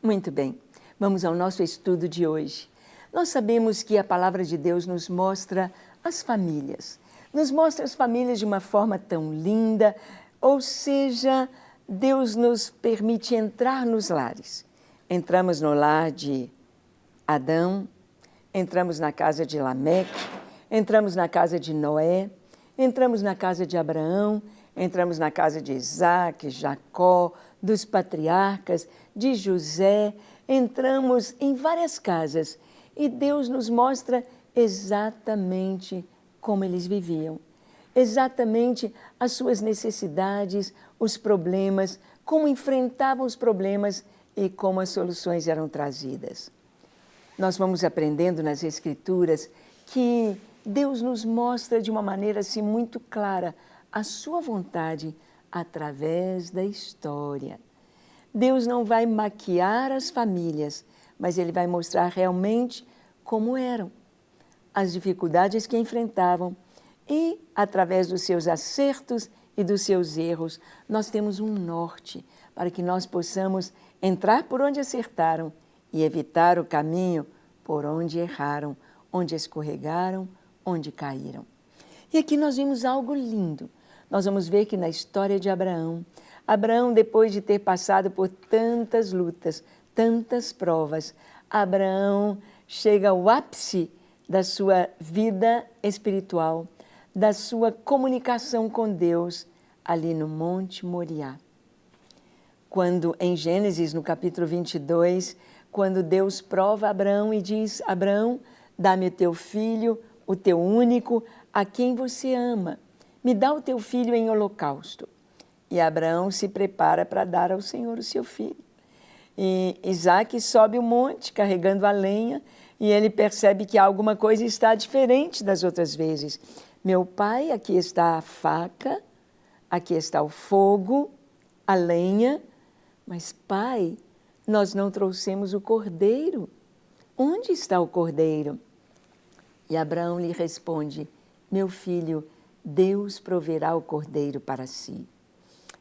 Muito bem, vamos ao nosso estudo de hoje. Nós sabemos que a palavra de Deus nos mostra as famílias. Nos mostra as famílias de uma forma tão linda, ou seja, Deus nos permite entrar nos lares. Entramos no lar de Adão, entramos na casa de Lameque, entramos na casa de Noé, entramos na casa de Abraão, entramos na casa de Isaac, Jacó, dos patriarcas, de José, entramos em várias casas e Deus nos mostra exatamente como eles viviam, exatamente as suas necessidades, os problemas, como enfrentavam os problemas e como as soluções eram trazidas. Nós vamos aprendendo nas Escrituras que Deus nos mostra de uma maneira assim muito clara a sua vontade através da história. Deus não vai maquiar as famílias, mas Ele vai mostrar realmente como eram, as dificuldades que enfrentavam e, através dos seus acertos e dos seus erros, nós temos um norte para que nós possamos entrar por onde acertaram e evitar o caminho por onde erraram, onde escorregaram, onde caíram. E aqui nós vimos algo lindo. Nós vamos ver que na história de Abraão, depois de ter passado por tantas lutas, tantas provas, Abraão chega ao ápice da sua vida espiritual, da sua comunicação com Deus, ali no Monte Moriá. Quando em Gênesis, no capítulo 22, quando Deus prova Abraão e diz: Abraão, dá-me o teu filho, o teu único, a quem você ama. Me dá o teu filho em holocausto. E Abraão se prepara para dar ao Senhor o seu filho. E Isaac sobe o monte carregando a lenha e ele percebe que alguma coisa está diferente das outras vezes. Meu pai, aqui está a faca, aqui está o fogo, a lenha, mas pai, nós não trouxemos o cordeiro. Onde está o cordeiro? E Abraão lhe responde: meu filho, Deus proverá o cordeiro para si.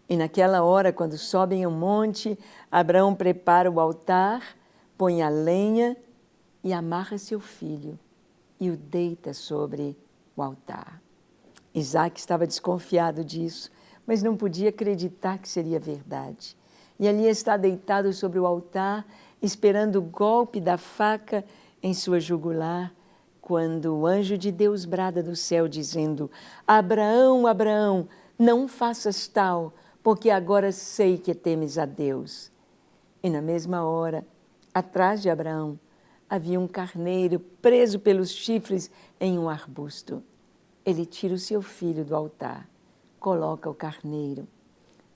E naquela hora, quando sobem o monte, Abraão prepara o altar, põe a lenha e amarra seu filho e o deita sobre o altar. Isaac estava desconfiado disso, mas não podia acreditar que seria verdade. E ali está deitado sobre o altar, esperando o golpe da faca em sua jugular, quando o anjo de Deus brada do céu, dizendo: Abraão, Abraão, não faças tal, porque agora sei que temes a Deus. E na mesma hora, atrás de Abraão, havia um carneiro preso pelos chifres em um arbusto. Ele tira o seu filho do altar, coloca o carneiro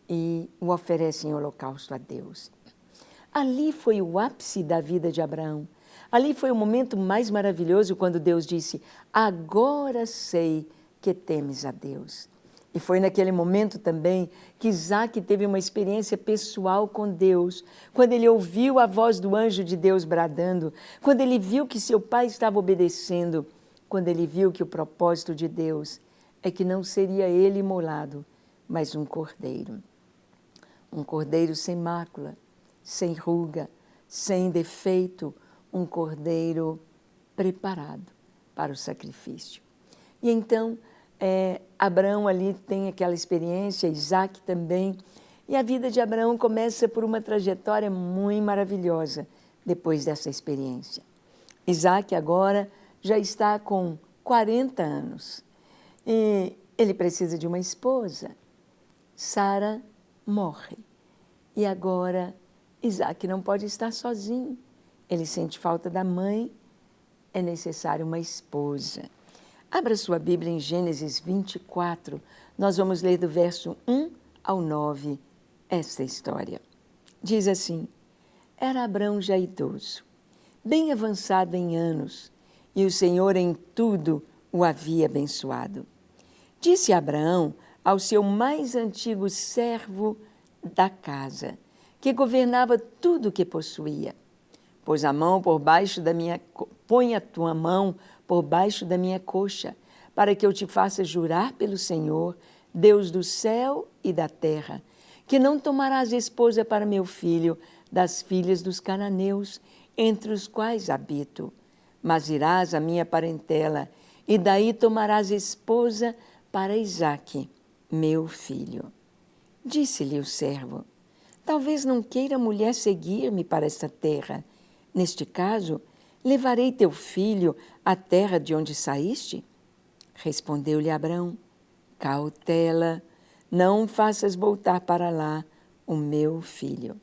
e o oferece em holocausto a Deus. Ali foi o ápice da vida de Abraão. Ali foi o momento mais maravilhoso quando Deus disse: agora sei que temes a Deus. E foi naquele momento também que Isaac teve uma experiência pessoal com Deus, quando ele ouviu a voz do anjo de Deus bradando, quando ele viu que seu pai estava obedecendo, quando ele viu que o propósito de Deus é que não seria ele imolado, mas um cordeiro sem mácula, sem ruga, sem defeito, um cordeiro preparado para o sacrifício. E então, Abraão ali tem aquela experiência, Isaac também, e a vida de Abraão começa por uma trajetória muito maravilhosa depois dessa experiência. Isaac agora já está com 40 anos e ele precisa de uma esposa. Sara morre e agora Isaac não pode estar sozinho. Ele sente falta da mãe, é necessário uma esposa. Abra sua Bíblia em Gênesis 24, nós vamos ler do verso 1 ao 9 esta história. Diz assim: era Abrão já idoso, bem avançado em anos, e o Senhor em tudo o havia abençoado. Disse Abraão ao seu mais antigo servo da casa, que governava tudo o que possuía: põe a tua mão por baixo da minha coxa, para que eu te faça jurar pelo Senhor, Deus do céu e da terra, que não tomarás esposa para meu filho, das filhas dos cananeus, entre os quais habito. Mas irás à minha parentela, e daí tomarás esposa para Isaque, meu filho. Disse-lhe o servo: talvez não queira a mulher seguir-me para esta terra. Neste caso, levarei teu filho à terra de onde saíste? Respondeu-lhe Abrão: cautela, não faças voltar para lá o meu filho.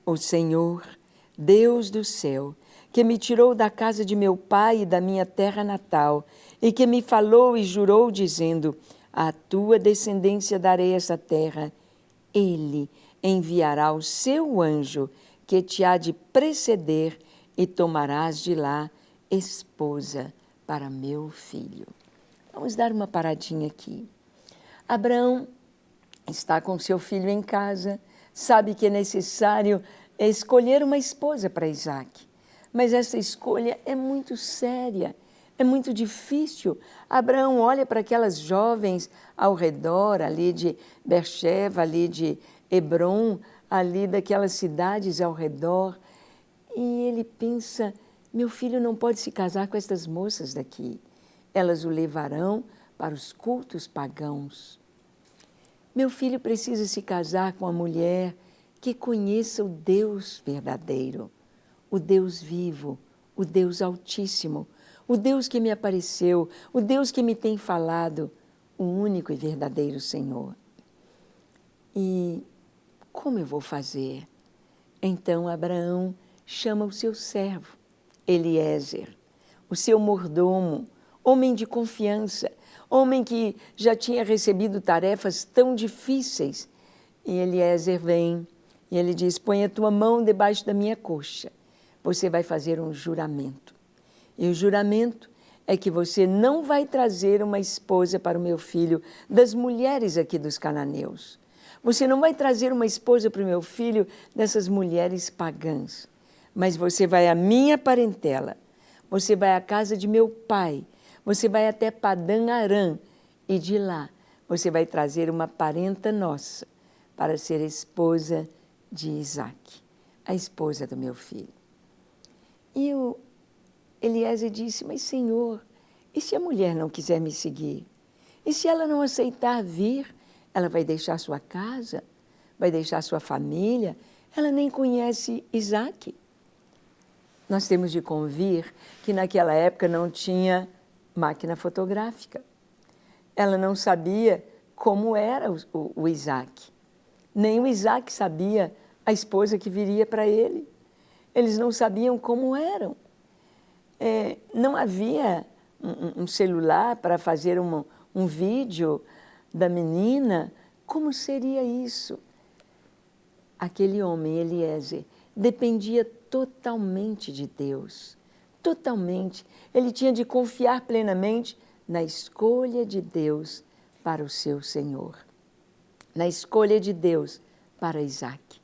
O Senhor, Deus do céu, que me tirou da casa de meu pai e da minha terra natal, e que me falou e jurou, dizendo: à tua descendência darei essa terra, ele enviará o seu anjo, que te há de preceder, e tomarás de lá esposa para meu filho. Vamos dar uma paradinha aqui. Abraão está com seu filho em casa, sabe que é necessário escolher uma esposa para Isaque. Mas essa escolha é muito séria, é muito difícil. Abraão olha para aquelas jovens ao redor, ali de Beersheba, ali de Hebrom, ali daquelas cidades ao redor, e ele pensa: meu filho não pode se casar com estas moças daqui. Elas o levarão para os cultos pagãos. Meu filho precisa se casar com uma mulher que conheça o Deus verdadeiro, o Deus vivo, o Deus altíssimo, o Deus que me apareceu, o Deus que me tem falado, o único e verdadeiro Senhor. E como eu vou fazer? Então Abraão chama o seu servo, Eliezer, o seu mordomo, homem de confiança, homem que já tinha recebido tarefas tão difíceis. E Eliezer vem e ele diz: põe a tua mão debaixo da minha coxa, você vai fazer um juramento. E o juramento é que você não vai trazer uma esposa para o meu filho das mulheres aqui dos cananeus. Você não vai trazer uma esposa para o meu filho dessas mulheres pagãs. Mas você vai à minha parentela, você vai à casa de meu pai, você vai até Padã Arã, e de lá você vai trazer uma parenta nossa para ser esposa de Isaque, a esposa do meu filho. E o Eliezer disse: mas Senhor, e se a mulher não quiser me seguir? E se ela não aceitar vir, ela vai deixar sua casa, vai deixar sua família, ela nem conhece Isaque. Nós temos de convir que naquela época não tinha máquina fotográfica. Ela não sabia como era o Isaque. Nem o Isaque sabia a esposa que viria para ele. Eles não sabiam como eram. Não havia um celular para fazer um vídeo da menina. Como seria isso? Aquele homem, Eliezer, dependia totalmente de Deus, totalmente. Ele tinha de confiar plenamente na escolha de Deus para o seu Senhor, na escolha de Deus para Isaque.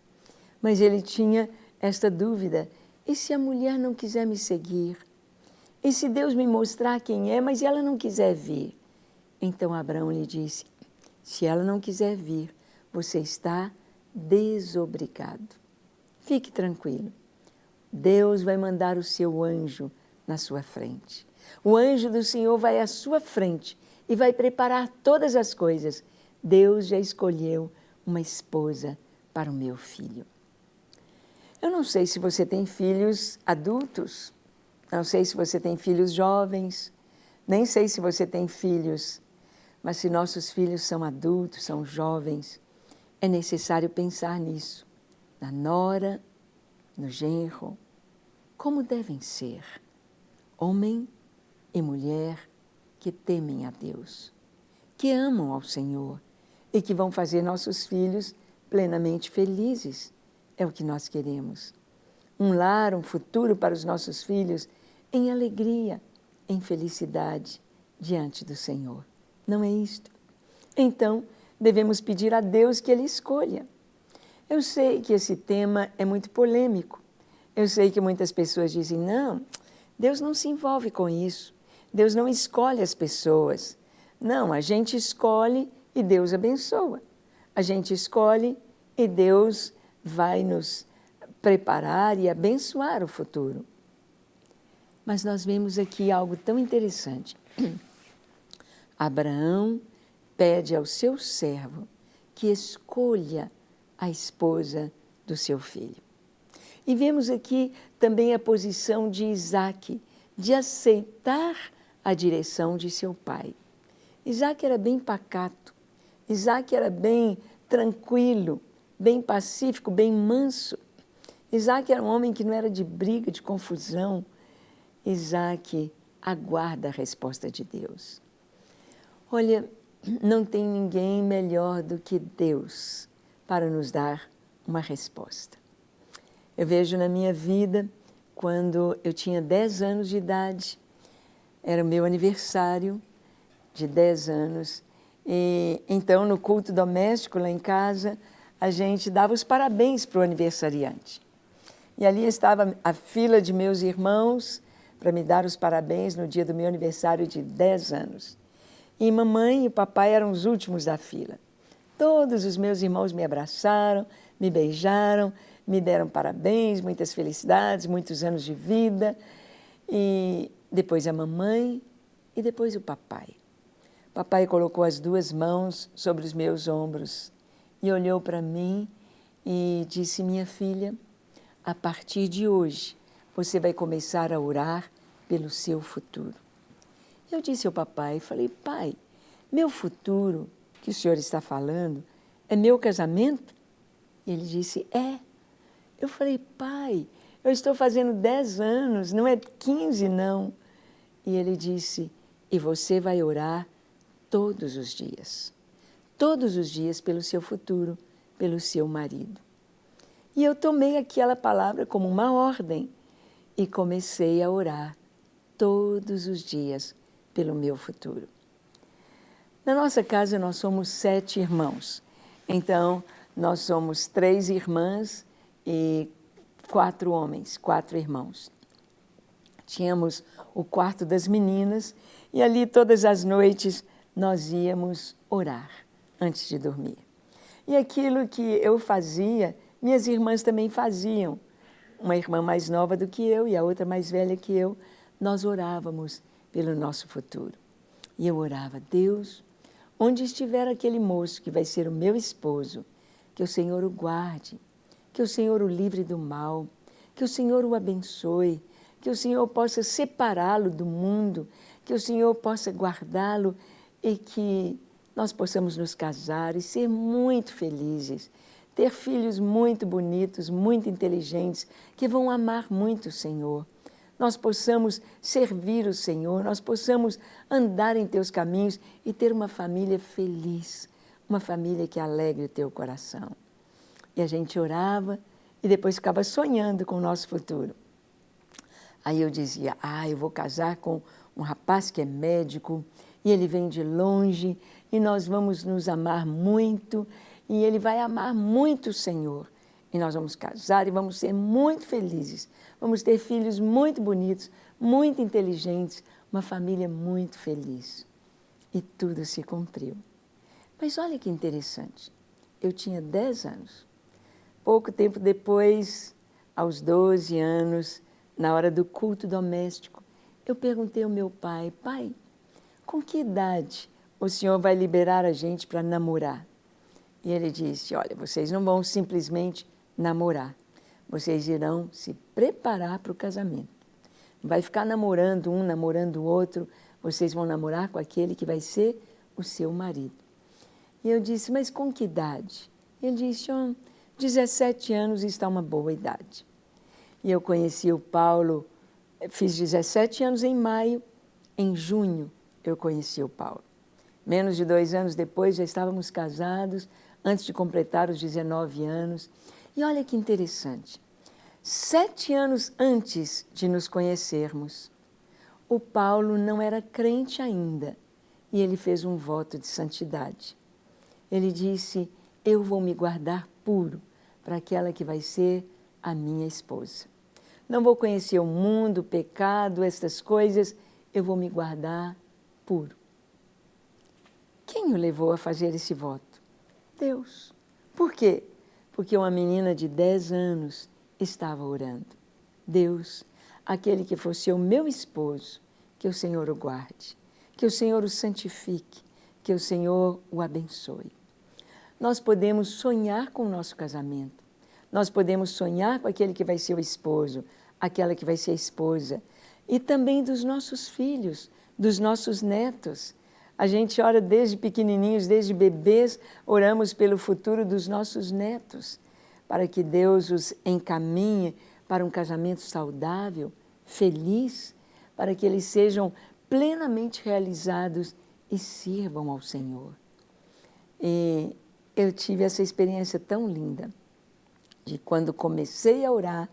Mas ele tinha esta dúvida: e se a mulher não quiser me seguir? E se Deus me mostrar quem é, mas ela não quiser vir? Então Abraão lhe disse: se ela não quiser vir, você está desobrigado. Fique tranquilo. Deus vai mandar o seu anjo na sua frente. O anjo do Senhor vai à sua frente e vai preparar todas as coisas. Deus já escolheu uma esposa para o meu filho. Eu não sei se você tem filhos adultos, não sei se você tem filhos jovens, nem sei se você tem filhos, mas se nossos filhos são adultos, são jovens, é necessário pensar nisso, na nora, no genro, como devem ser homem e mulher que temem a Deus, que amam ao Senhor e que vão fazer nossos filhos plenamente felizes. É o que nós queremos. Um lar, um futuro para os nossos filhos em alegria, em felicidade diante do Senhor. Não é isto? Então, devemos pedir a Deus que Ele escolha. Eu sei que esse tema é muito polêmico. Eu sei que muitas pessoas dizem: não, Deus não se envolve com isso. Deus não escolhe as pessoas. Não, a gente escolhe e Deus abençoa. A gente escolhe e Deus vai nos preparar e abençoar o futuro. Mas nós vemos aqui algo tão interessante. Abraão pede ao seu servo que escolha a esposa do seu filho. E vemos aqui também a posição de Isaque, de aceitar a direção de seu pai. Isaque era bem pacato, Isaque era bem tranquilo, bem pacífico, bem manso. Isaque era um homem que não era de briga, de confusão. Isaque aguarda a resposta de Deus. Olha, não tem ninguém melhor do que Deus para nos dar uma resposta. Eu vejo na minha vida, quando eu tinha 10 anos de idade, era o meu aniversário de 10 anos, e então no culto doméstico lá em casa, a gente dava os parabéns para o aniversariante. E ali estava a fila de meus irmãos para me dar os parabéns no dia do meu aniversário de 10 anos. E mamãe e papai eram os últimos da fila. Todos os meus irmãos me abraçaram, me beijaram, me deram parabéns, muitas felicidades, muitos anos de vida. E depois a mamãe e depois o papai. Papai colocou as 2 mãos sobre os meus ombros e olhou para mim e disse: minha filha, a partir de hoje você vai começar a orar pelo seu futuro. Eu disse ao papai, falei: pai, meu futuro, que o senhor está falando, é meu casamento? E ele disse: é. Eu falei: pai, eu estou fazendo 10 anos, não é 15 não. E ele disse: e você vai orar todos os dias pelo seu futuro, pelo seu marido. E eu tomei aquela palavra como uma ordem e comecei a orar todos os dias pelo meu futuro. Na nossa casa nós somos 7 irmãos, então nós somos 3 irmãs e 4 homens, 4 irmãos. Tínhamos o quarto das meninas e ali todas as noites nós íamos orar antes de dormir. E aquilo que eu fazia, minhas irmãs também faziam. Uma irmã mais nova do que eu e a outra mais velha que eu, nós orávamos pelo nosso futuro. E eu orava: Deus, onde estiver aquele moço que vai ser o meu esposo, que o Senhor o guarde, que o Senhor o livre do mal, que o Senhor o abençoe, que o Senhor possa separá-lo do mundo, que o Senhor possa guardá-lo e que nós possamos nos casar e ser muito felizes, ter filhos muito bonitos, muito inteligentes, que vão amar muito o Senhor. Nós possamos servir o Senhor, nós possamos andar em teus caminhos e ter uma família feliz, uma família que alegre o teu coração. E a gente orava e depois ficava sonhando com o nosso futuro. Aí eu dizia: eu vou casar com um rapaz que é médico e ele vem de longe e nós vamos nos amar muito e ele vai amar muito o Senhor. E nós vamos casar e vamos ser muito felizes. Vamos ter filhos muito bonitos, muito inteligentes, uma família muito feliz. E tudo se cumpriu. Mas olha que interessante. Eu tinha 10 anos. Pouco tempo depois, aos 12 anos, na hora do culto doméstico, eu perguntei ao meu pai: pai, com que idade o senhor vai liberar a gente para namorar? E ele disse: olha, vocês não vão simplesmente namorar, vocês irão se preparar para o casamento. Não vai ficar namorando um, namorando o outro, vocês vão namorar com aquele que vai ser o seu marido. E eu disse: mas com que idade? Ele disse: 17 anos está uma boa idade. E eu conheci o Paulo, fiz 17 anos em maio, em junho eu conheci o Paulo. Menos de 2 anos depois já estávamos casados, antes de completar os 19 anos. E olha que interessante, 7 anos antes de nos conhecermos, o Paulo não era crente ainda e ele fez um voto de santidade. Ele disse: eu vou me guardar puro para aquela que vai ser a minha esposa. Não vou conhecer o mundo, o pecado, estas coisas, eu vou me guardar puro. Quem o levou a fazer esse voto? Deus. Por quê? Porque uma menina de 10 anos estava orando: Deus, aquele que for ser o meu esposo, que o Senhor o guarde, que o Senhor o santifique, que o Senhor o abençoe. Nós podemos sonhar com o nosso casamento, nós podemos sonhar com aquele que vai ser o esposo, aquela que vai ser a esposa, e também dos nossos filhos, dos nossos netos. A gente ora desde pequenininhos, desde bebês, oramos pelo futuro dos nossos netos, para que Deus os encaminhe para um casamento saudável, feliz, para que eles sejam plenamente realizados e sirvam ao Senhor. E eu tive essa experiência tão linda, de quando comecei a orar,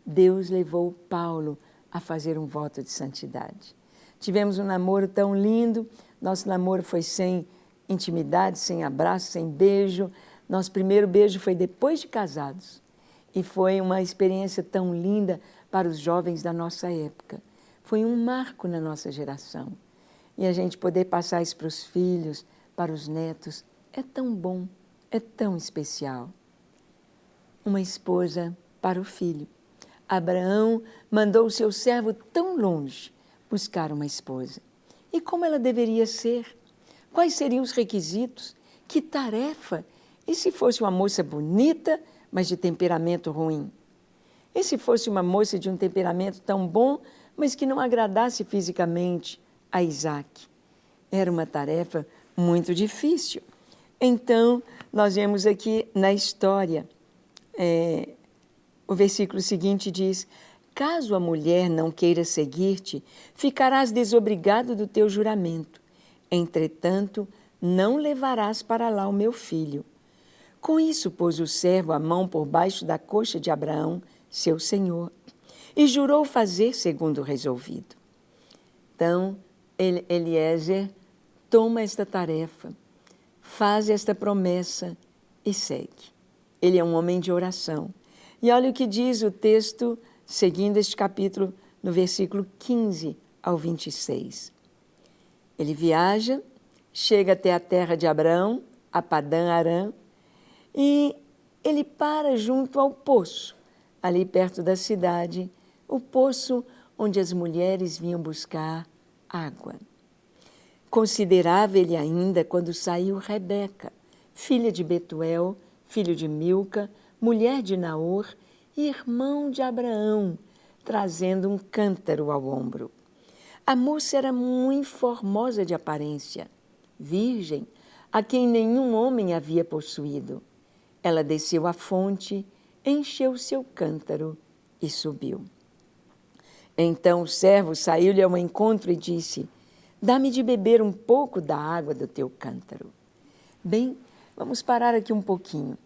Deus levou Paulo a fazer um voto de santidade. Tivemos um namoro tão lindo, nosso namoro foi sem intimidade, sem abraço, sem beijo. Nosso primeiro beijo foi depois de casados e foi uma experiência tão linda para os jovens da nossa época. Foi um marco na nossa geração. E a gente poder passar isso para os filhos, para os netos, é tão bom, é tão especial. Uma esposa para o filho. Abraão mandou o seu servo tão longe buscar uma esposa. E como ela deveria ser? Quais seriam os requisitos? Que tarefa? E se fosse uma moça bonita, mas de temperamento ruim? E se fosse uma moça de um temperamento tão bom, mas que não agradasse fisicamente a Isaac? Era uma tarefa muito difícil. Então, nós vemos aqui na história, o versículo seguinte diz: caso a mulher não queira seguir-te, ficarás desobrigado do teu juramento. Entretanto, não levarás para lá o meu filho. Com isso, pôs o servo a mão por baixo da coxa de Abraão, seu senhor, e jurou fazer segundo o resolvido. Então, Eliezer toma esta tarefa, faz esta promessa e segue. Ele é um homem de oração. E olha o que diz o texto, seguindo este capítulo, no versículo 15 ao 26. Ele viaja, chega até a terra de Abraão, a Padã Arã, e ele para junto ao poço, ali perto da cidade, o poço onde as mulheres vinham buscar água. Considerava ele ainda quando saiu Rebeca, filha de Betuel, filho de Milca, mulher de Naor e irmão de Abraão, trazendo um cântaro ao ombro. A moça era muito formosa de aparência, virgem, a quem nenhum homem havia possuído. Ela desceu à fonte, encheu seu cântaro e subiu. Então o servo saiu-lhe ao encontro e disse: dá-me de beber um pouco da água do teu cântaro. Bem, vamos parar aqui um pouquinho.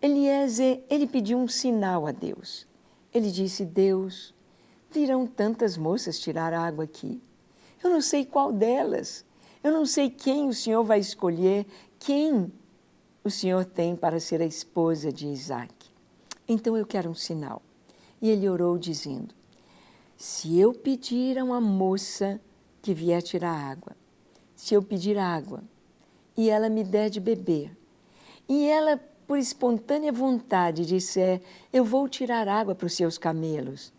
Eliezer, ele pediu um sinal a Deus. Ele disse: Deus, virão tantas moças tirar água aqui. Eu não sei qual delas. Eu não sei quem o Senhor vai escolher, quem o Senhor tem para ser a esposa de Isaac. Então eu quero um sinal. E ele orou dizendo: se eu pedir a uma moça que vier tirar água, se eu pedir água e ela me der de beber, e ela, por espontânea vontade, disser: eu vou tirar água para os seus camelos,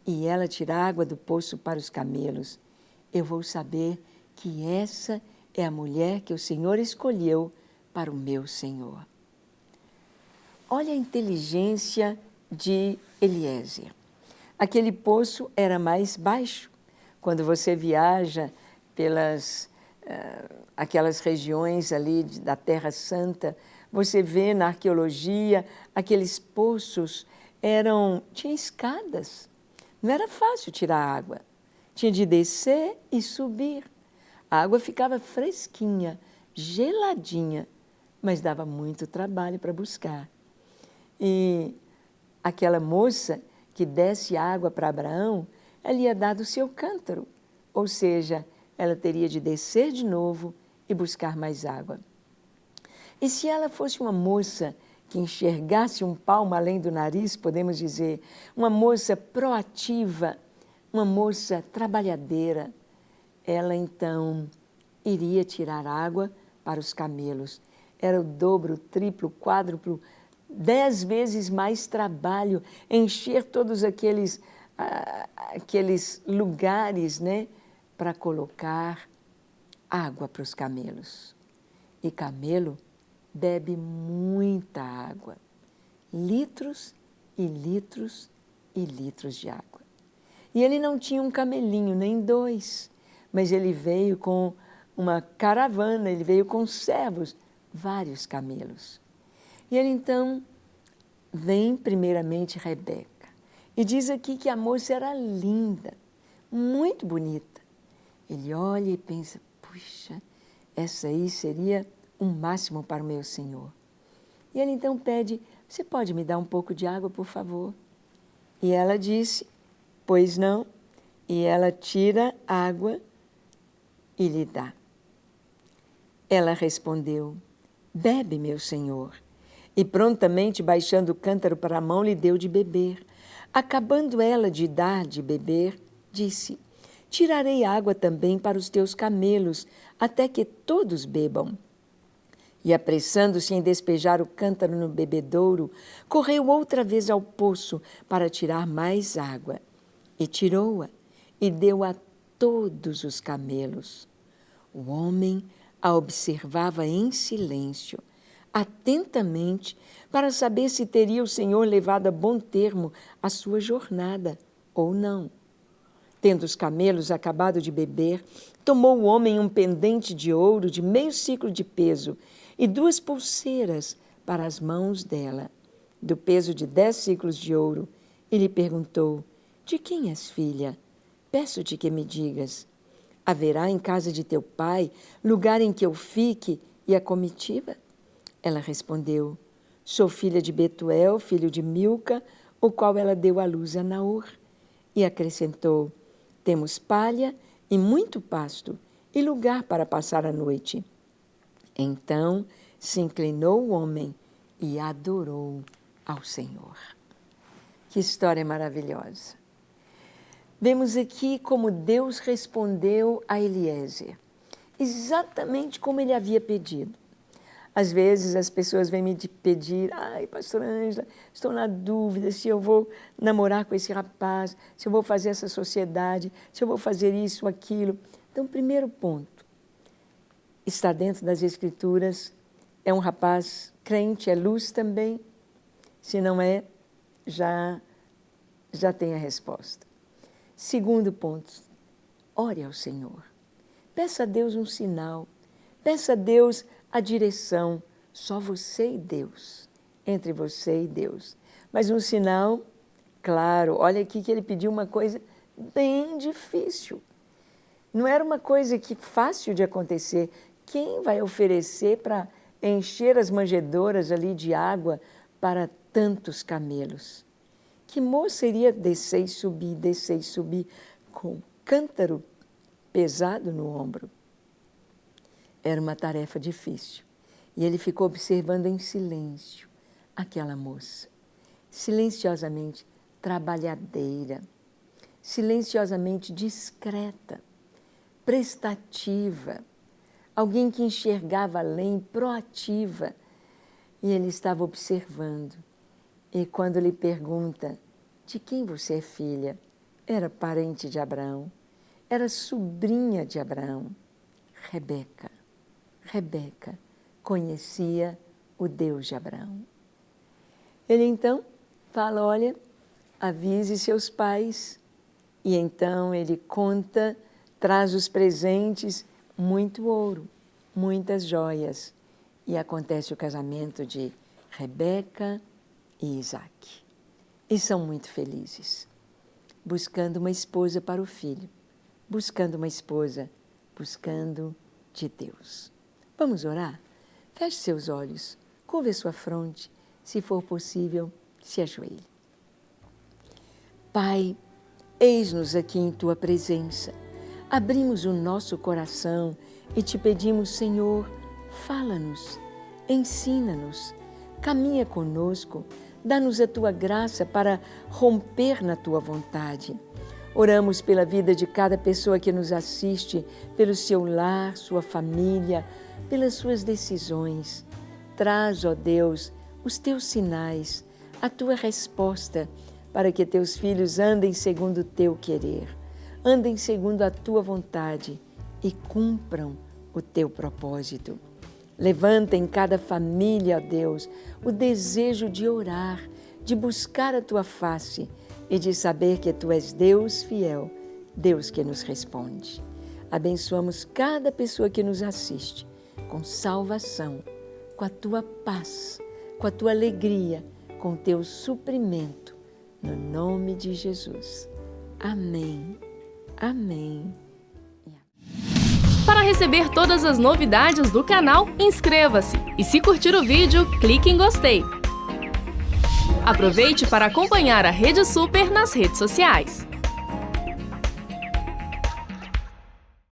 e ela tirar água do poço para os camelos, eu vou saber que essa é a mulher que o Senhor escolheu para o meu Senhor. Olha a inteligência de Eliezer. Aquele poço era mais baixo. Quando você viaja pelas aquelas regiões ali da Terra Santa, você vê na arqueologia aqueles poços tinha escadas. Não era fácil tirar água. Tinha de descer e subir. A água ficava fresquinha, geladinha, mas dava muito trabalho para buscar. E aquela moça que desse água para Abraão, ela ia dar do seu cântaro, ou seja, ela teria de descer de novo e buscar mais água. E se ela fosse uma moça que enxergasse um palmo além do nariz, podemos dizer, uma moça proativa, uma moça trabalhadeira, ela então iria tirar água para os camelos. Era o dobro, o triplo, o quádruplo 10 vezes mais trabalho, encher todos aqueles lugares, né, para colocar água para os camelos. E camelo bebe muita água, litros e litros e litros de água. E ele não tinha um camelinho, nem 2, mas ele veio com uma caravana, ele veio com servos, vários camelos. E ele então vem primeiramente Rebeca. E diz aqui que a moça era linda, muito bonita. Ele olha e pensa, puxa, essa aí seria o máximo para o meu senhor. E ele então pede, você pode me dar um pouco de água, por favor? E ela disse, pois não. E ela tira água e lhe dá. Ela respondeu, bebe, meu senhor. E prontamente, baixando o cântaro para a mão, lhe deu de beber. Acabando ela de dar de beber, disse, tirarei água também para os teus camelos, até que todos bebam. E apressando-se em despejar o cântaro no bebedouro, correu outra vez ao poço para tirar mais água. E tirou-a, e deu a todos os camelos. O homem a observava em silêncio, atentamente, para saber se teria o Senhor levado a bom termo a sua jornada ou não. Tendo os camelos acabado de beber, tomou o homem um pendente de ouro de meio siclo de peso e 2 pulseiras para as mãos dela, do peso de 10 siclos de ouro, e lhe perguntou, de quem és filha? Peço-te que me digas. Haverá em casa de teu pai lugar em que eu fique e a comitiva? Ela respondeu, sou filha de Betuel, filho de Milca, o qual ela deu à luz a Naor. E acrescentou, temos palha e muito pasto, e lugar para passar a noite. Então se inclinou o homem e adorou ao Senhor. Que história maravilhosa! Vemos aqui como Deus respondeu a Eliezer, exatamente como ele havia pedido. Às vezes as pessoas vêm me pedir, ai, pastora Ângela, estou na dúvida se eu vou namorar com esse rapaz, se eu vou fazer essa sociedade, se eu vou fazer isso, aquilo. Então, primeiro ponto, está dentro das Escrituras, é um rapaz crente, é luz também, se não é, já tem a resposta. Segundo ponto, ore ao Senhor. Peça a Deus um sinal. Peça a Deus a direção. Só você e Deus. Entre você e Deus. Mas um sinal, claro, olha aqui que ele pediu uma coisa bem difícil. Não era uma coisa que fácil de acontecer. Quem vai oferecer para encher as manjedouras ali de água para tantos camelos? Que moça iria descer e subir, com um cântaro pesado no ombro? Era uma tarefa difícil. E ele ficou observando em silêncio aquela moça, silenciosamente trabalhadeira, silenciosamente discreta, prestativa, alguém que enxergava além, proativa. E ele estava observando. E quando lhe pergunta, de quem você é filha? Era parente de Abraão, era sobrinha de Abraão. Rebeca conhecia o Deus de Abraão. Ele então fala, olha, avise seus pais. E então ele conta, traz os presentes, muito ouro, muitas joias. E acontece o casamento de Rebeca e Isaque. E são muito felizes, buscando uma esposa para o filho, buscando uma esposa, buscando de Deus. Vamos orar? Feche seus olhos, curve a sua fronte, se for possível, se ajoelhe. Pai, eis-nos aqui em Tua presença, abrimos o nosso coração e te pedimos, Senhor, fala-nos, ensina-nos, caminha conosco, dá-nos a Tua graça para romper na Tua vontade. Oramos pela vida de cada pessoa que nos assiste, pelo seu lar, sua família, pelas suas decisões. Traz, ó Deus, os teus sinais, a tua resposta, para que teus filhos andem segundo o teu querer, andem segundo a tua vontade e cumpram o teu propósito. Levanta em cada família, ó Deus, o desejo de orar, de buscar a tua face e de saber que tu és Deus fiel, Deus que nos responde. Abençoamos cada pessoa que nos assiste com salvação, com a tua paz, com a tua alegria, com o teu suprimento, no nome de Jesus. Amém. Amém. Para receber todas as novidades do canal, inscreva-se e, se curtir o vídeo, clique em gostei. Aproveite para acompanhar a Rede Super nas redes sociais.